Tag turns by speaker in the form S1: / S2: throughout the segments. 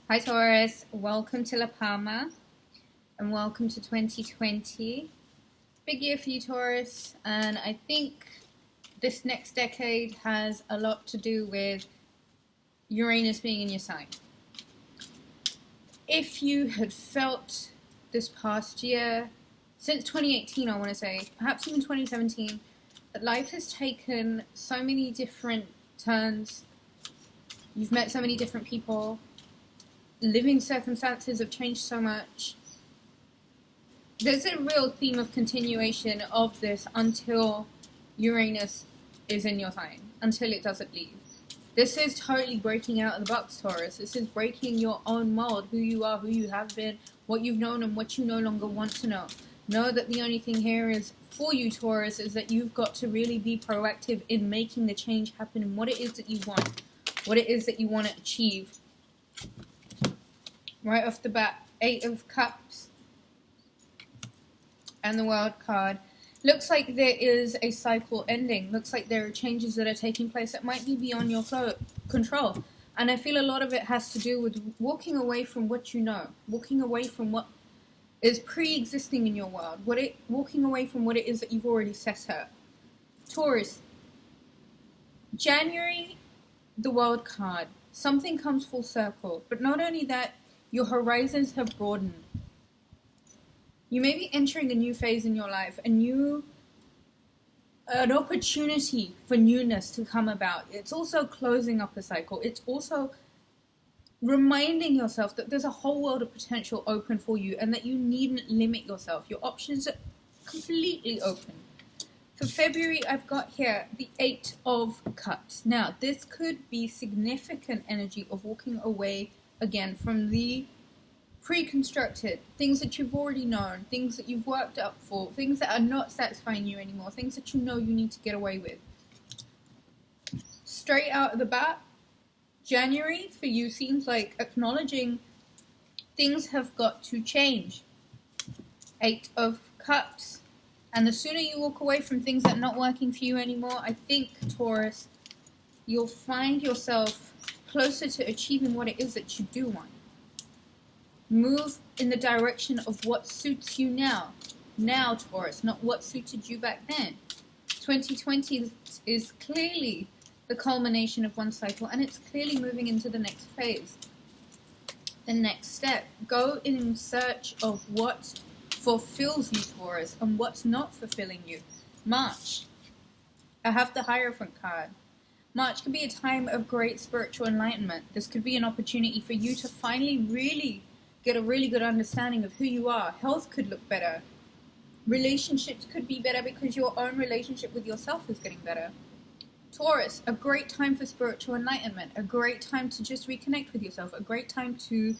S1: Hi Taurus, welcome to La Palma and welcome to 2020. Big year for you Taurus, and I think this next decade has a lot to do with Uranus being in your sign. If you had felt this past year, since 2018 I want to say, perhaps even 2017, that life has taken so many different turns, you've met so many different people, living circumstances have changed so much. There's a real theme of continuation of this until Uranus is in your sign, until it doesn't leave. This is totally breaking out of the box, Taurus. This is breaking your own mold, who you are, who you have been, what you've known and what you no longer want to know. Know that the only thing here is for you, Taurus, is that you've got to really be proactive in making the change happen in what it is that you want, what it is that you want to achieve. Right off the bat, 8 of Cups and the World card. Looks like there is a cycle ending. Looks like there are changes that are taking place that might be beyond your control. And I feel a lot of it has to do with walking away from what you know. Walking away from what is pre-existing in your world. Walking away from what it is that you've already set up. Taurus, January, the World card. Something comes full circle. But not only that, your horizons have broadened. You may be entering a new phase in your life, an opportunity for newness to come about. It's also closing up a cycle. It's also reminding yourself that there's a whole world of potential open for you and that you needn't limit yourself. Your options are completely open. For February, I've got here the 8 of Cups. Now, this could be significant energy of walking away again from the pre-constructed, things that you've already known, things that you've worked up for, things that are not satisfying you anymore, things that you know you need to get away with. Straight out of the bat, January for you seems like acknowledging things have got to change. 8 of Cups. And the sooner you walk away from things that are not working for you anymore, I think, Taurus, you'll find yourself closer to achieving what it is that you do want. Move in the direction of what suits you now. Now, Taurus, not what suited you back then. 2020 is clearly the culmination of one cycle, and it's clearly moving into the next phase. The next step. Go in search of what fulfills you, Taurus, and what's not fulfilling you. March. I have the Hierophant card. March could be a time of great spiritual enlightenment. This could be an opportunity for you to finally really get a really good understanding of who you are. Health could look better. Relationships could be better because your own relationship with yourself is getting better. Taurus, a great time for spiritual enlightenment. A great time to just reconnect with yourself. A great time to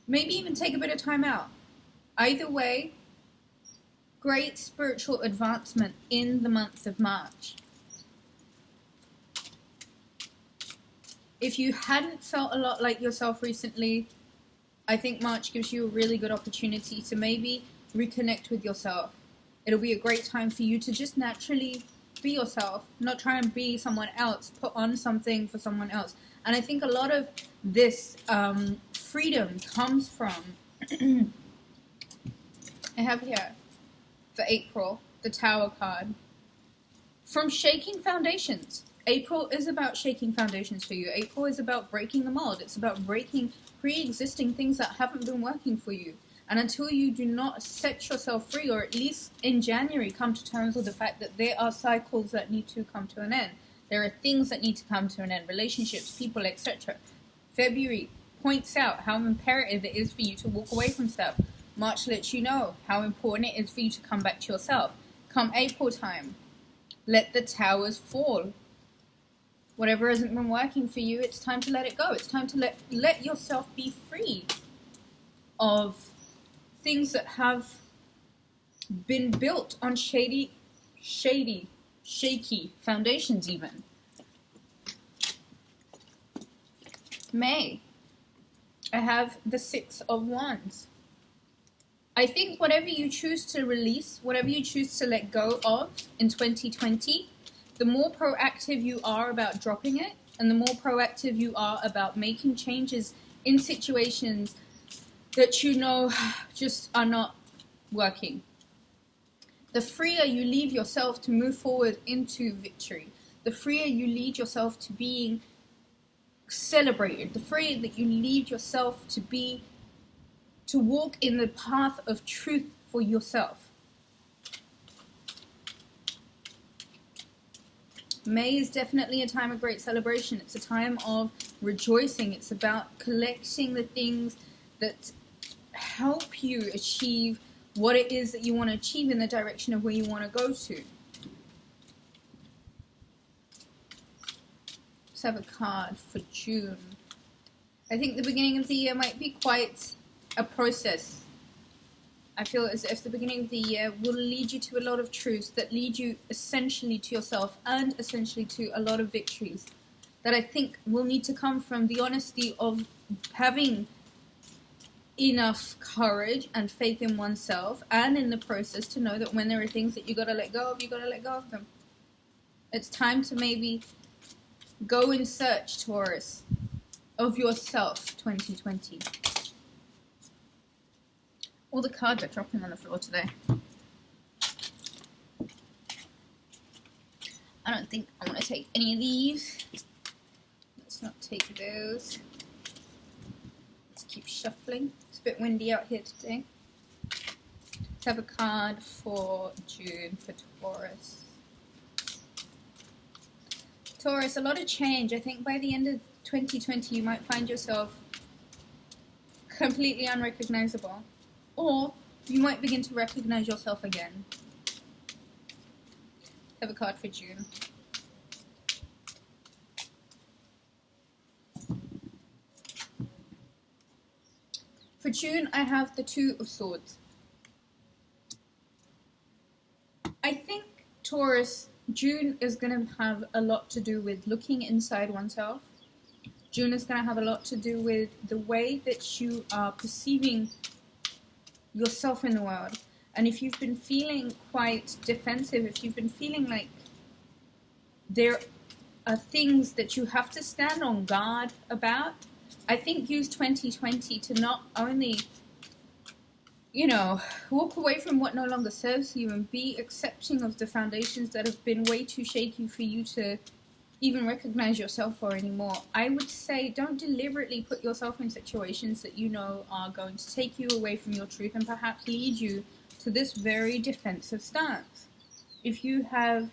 S1: maybe even take a bit of time out. Either way, great spiritual advancement in the month of March. If you hadn't felt a lot like yourself recently, I think March gives you a really good opportunity to maybe reconnect with yourself. It'll be a great time for you to just naturally be yourself, not try and be someone else, put on something for someone else. And I think a lot of this freedom comes from, I have here, for April, the Tower card, from shaking foundations. April is about shaking foundations for you. April is about breaking the mold. It's about breaking pre-existing things that haven't been working for you. And until you do not set yourself free, or at least in January come to terms with the fact that there are cycles that need to come to an end. There are things that need to come to an end, relationships, people, etc. February points out how imperative it is for you to walk away from stuff. March lets you know how important it is for you to come back to yourself. Come April time, let the towers fall. Whatever hasn't been working for you, it's time to let it go. It's time to let yourself be free of things that have been built on shaky foundations even. May. I have the 6 of Wands. I think whatever you choose to release, whatever you choose to let go of in 2020, the more proactive you are about dropping it, and the more proactive you are about making changes in situations that you know just are not working. The freer you leave yourself to move forward into victory, the freer you lead yourself to being celebrated, the freer that you lead yourself to walk in the path of truth for yourself. May is definitely a time of great celebration. It's a time of rejoicing. It's about collecting the things that help you achieve what it is that you want to achieve in the direction of where you want to go to. Let's have a card for June. I think the beginning of the year might be quite a process. I feel as if the beginning of the year will lead you to a lot of truths that lead you essentially to yourself and essentially to a lot of victories that I think will need to come from the honesty of having enough courage and faith in oneself, and in the process to know that when there are things that you got to let go of, you got to let go of them. It's time to maybe go in search, Taurus, of yourself 2020. All the cards are dropping on the floor today. I don't think I want to take any of these. Let's not take those. Let's keep shuffling. It's a bit windy out here today. Let's have a card for June for Taurus. Taurus, a lot of change. I think by the end of 2020 you might find yourself completely unrecognizable. Or you might begin to recognize yourself again. Have a card for June. For June, I have the Two of Swords. I think, Taurus, June is going to have a lot to do with looking inside oneself. June is going to have a lot to do with the way that you are perceiving yourself in the world. And if you've been feeling quite defensive, if you've been feeling like there are things that you have to stand on guard about, I think use 2020 to not only, walk away from what no longer serves you and be accepting of the foundations that have been way too shaky for you to even recognize yourself for anymore. I would say don't deliberately put yourself in situations that you know are going to take you away from your truth and perhaps lead you to this very defensive stance. If you have,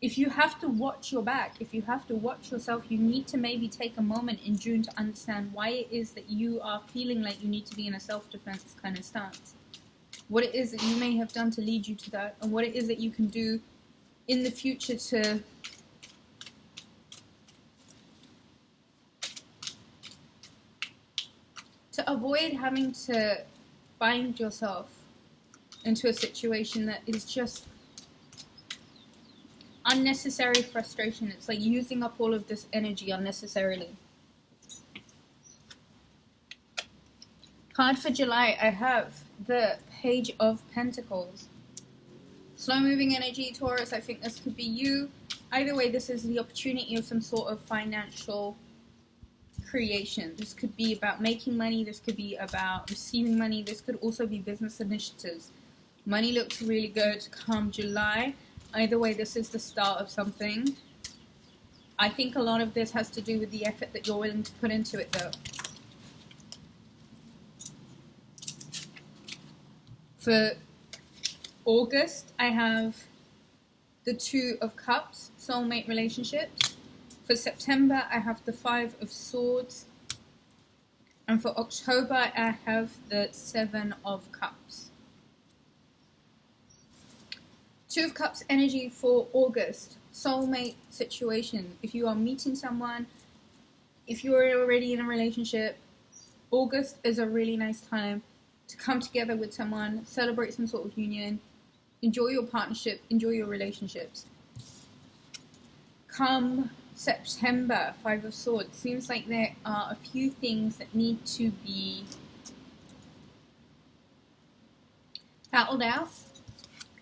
S1: if you have to watch your back, if you have to watch yourself, you need to maybe take a moment in June to understand why it is that you are feeling like you need to be in a self-defense kind of stance. What it is that you may have done to lead you to that, and what it is that you can do in the future to avoid having to find yourself into a situation that is just unnecessary frustration. It's like using up all of this energy unnecessarily. Card for July, I have the Page of Pentacles. Slow moving energy, Taurus. I think this could be you. Either way, this is the opportunity of some sort of financial creation. This could be about making money. This could be about receiving money. This could also be business initiatives. Money looks really good come July. Either way, this is the start of something. I think a lot of this has to do with the effort that you're willing to put into it, though. For August, I have the Two of Cups, soulmate relationships. For September, I have the Five of Swords. And for October, I have the Seven of Cups. Two of Cups energy for August, soulmate situation. If you are meeting someone, if you're already in a relationship, August is a really nice time to come together with someone, celebrate some sort of union, enjoy your partnership, enjoy your relationships. Come September, Five of Swords, seems like there are a few things that need to be battled out.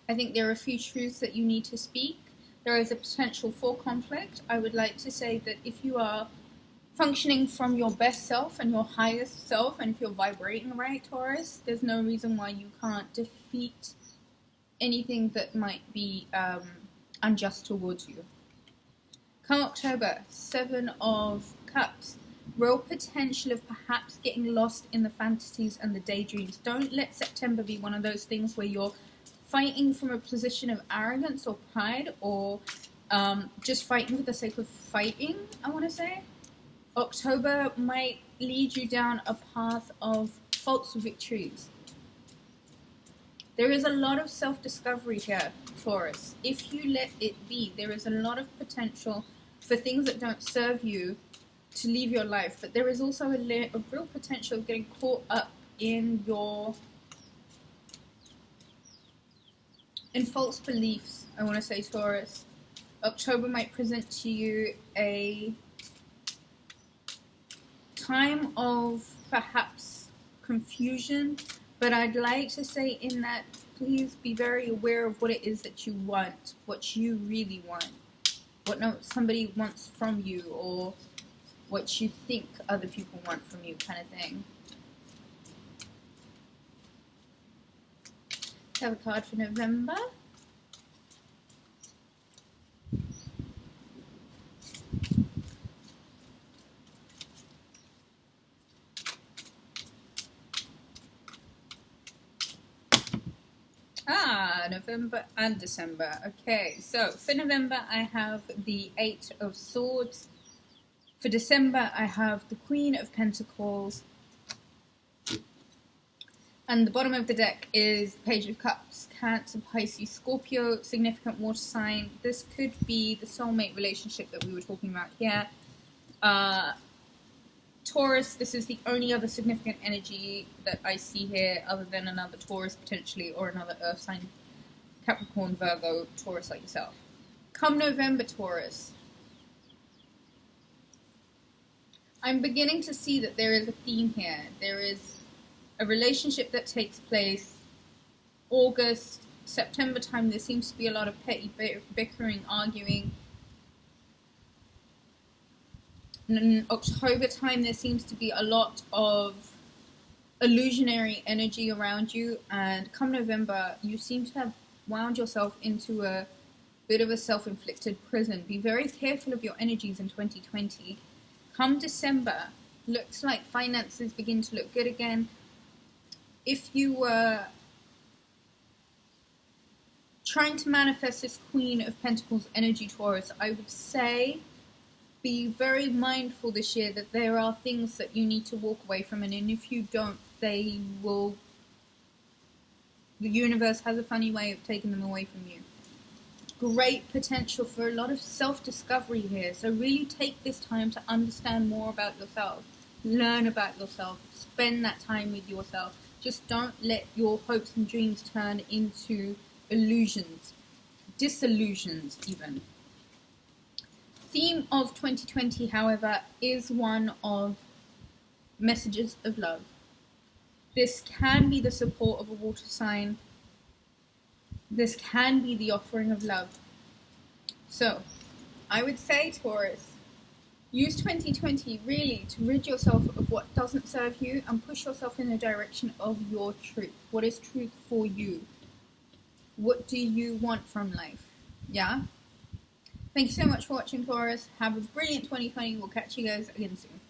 S1: I think there are a few truths that you need to speak. There is a potential for conflict. I would like to say that if you are functioning from your best self and your highest self, and if you're vibrating right, Taurus, there's no reason why you can't defeat anything that might be unjust towards you. Come October, Seven of Cups. Real potential of perhaps getting lost in the fantasies and the daydreams. Don't let September be one of those things where you're fighting from a position of arrogance or pride, or just fighting for the sake of fighting, I want to say. October might lead you down a path of false victories. There is a lot of self-discovery here, Taurus. If you let it be, there is a lot of potential for things that don't serve you to leave your life, but there is also a real potential of getting caught up in false beliefs, I want to say, Taurus. October might present to you a time of perhaps confusion, but I'd like to say in that, please be very aware of what it is that you want, what you really want, what somebody wants from you, or what you think other people want from you, kind of thing. Have a card for November. November and December. Okay, so for November I have the Eight of Swords. For December I have the Queen of Pentacles. And the bottom of the deck is Page of Cups, Cancer, Pisces, Scorpio, significant water sign. This could be the soulmate relationship that we were talking about here. Taurus, this is the only other significant energy that I see here other than another Taurus potentially, or another earth sign, Capricorn, Virgo, Taurus like yourself. Come November, Taurus, I'm beginning to see that there is a theme here. There is a relationship that takes place August, September time. There seems to be a lot of petty bickering, arguing. In October time, there seems to be a lot of illusionary energy around you, and come November, you seem to have wound yourself into a bit of a self-inflicted prison. Be very careful of your energies in 2020. Come December, looks like finances begin to look good again. If you were trying to manifest this Queen of Pentacles energy, Taurus, I would say be very mindful this year that there are things that you need to walk away from, and if you don't, the universe has a funny way of taking them away from you. Great potential for a lot of self-discovery here, so really take this time to understand more about yourself, learn about yourself, spend that time with yourself. Just don't let your hopes and dreams turn into illusions, disillusions even. Theme of 2020, however, is one of messages of love. This can be the support of a water sign. This can be the offering of love. So, I would say, Taurus, use 2020 really to rid yourself of what doesn't serve you and push yourself in the direction of your truth. What is truth for you? What do you want from life? Yeah? Thank you so much for watching, Taurus. Have a brilliant 2020. We'll catch you guys again soon.